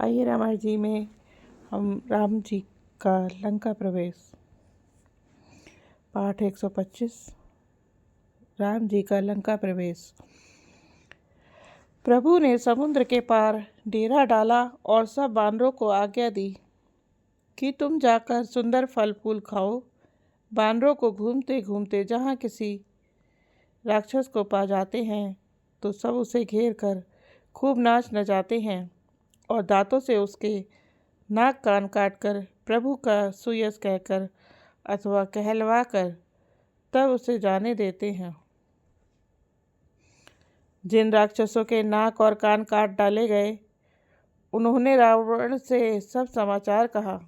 आइए रामायण जी में हम राम जी का लंका प्रवेश पाठ 125। राम जी का लंका प्रवेश। प्रभु ने समुद्र के पार डेरा डाला और सब बानरों को आज्ञा दी कि तुम जाकर सुंदर फल फूल खाओ। बानरों को घूमते घूमते जहाँ किसी राक्षस को पा जाते हैं तो सब उसे घेर कर खूब नाच नचाते हैं और दांतों से उसके नाक कान काटकर प्रभु का सुयस कहकर अथवा कहलवा कर तब उसे जाने देते हैं। जिन राक्षसों के नाक और कान काट डाले गए उन्होंने रावण से सब समाचार कहा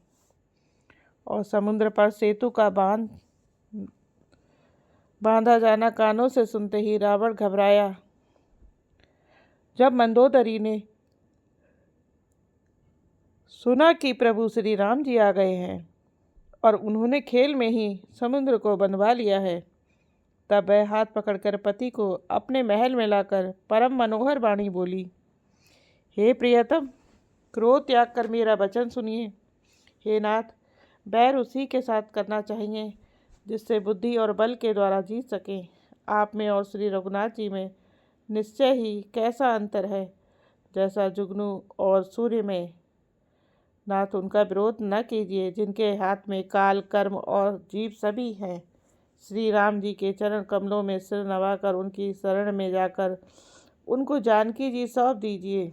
और समुद्र पर सेतु का बांधा जाना कानों से सुनते ही रावण घबराया। जब मंदोदरी ने सुना कि प्रभु श्री राम जी आ गए हैं और उन्होंने खेल में ही समुद्र को बंधवा लिया है, तब वह हाथ पकड़कर पति को अपने महल में लाकर परम मनोहर वाणी बोली, हे प्रियतम, क्रोध त्याग कर मेरा वचन सुनिए। हे नाथ, बैर उसी के साथ करना चाहिए जिससे बुद्धि और बल के द्वारा जीत सकें। आप में और श्री रघुनाथ जी में निश्चय ही कैसा अंतर है, जैसा जुगनू और सूर्य में। नाथ, उनका विरोध न कीजिए जिनके हाथ में काल कर्म और जीव सभी हैं। श्री राम जी के चरण कमलों में सिर नवाकर उनकी शरण में जाकर उनको जानकी जी सौंप दीजिए।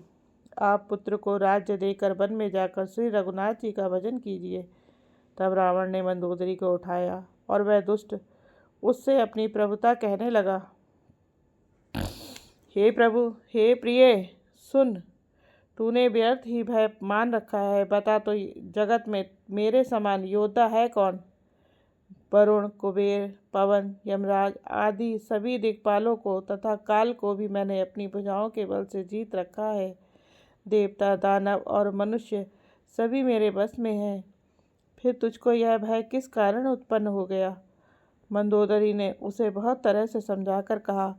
आप पुत्र को राज्य देकर वन में जाकर श्री रघुनाथ जी का भजन कीजिए। तब रावण ने मंदोदरी को उठाया और वह दुष्ट उससे अपनी प्रभुता कहने लगा, हे प्रभु, हे प्रिय, सुन, तूने व्यर्थ ही भय मान रखा है। बता तो जगत में मेरे समान योद्धा है कौन? वरुण, कुबेर, पवन, यमराज आदि सभी दिक्पालों को तथा काल को भी मैंने अपनी भुजाओं के बल से जीत रखा है। देवता, दानव और मनुष्य सभी मेरे बस में हैं। फिर तुझको यह भय किस कारण उत्पन्न हो गया? मंदोदरी ने उसे बहुत तरह से समझाकर कहा,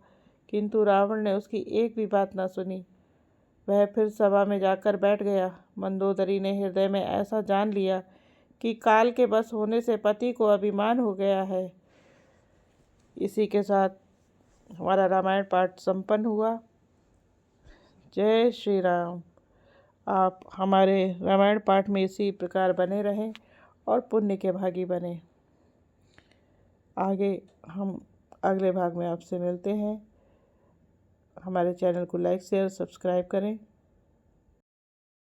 किंतु रावण ने उसकी एक भी बात न सुनी। वह फिर सभा में जाकर बैठ गया। मंदोदरी ने हृदय में ऐसा जान लिया कि काल के बस होने से पति को अभिमान हो गया है। इसी के साथ हमारा रामायण पाठ संपन्न हुआ। जय श्री राम। आप हमारे रामायण पाठ में इसी प्रकार बने रहें और पुण्य के भागी बने। आगे हम अगले भाग में आपसे मिलते हैं। हमारे चैनल को लाइक शेयर सब्सक्राइब करें।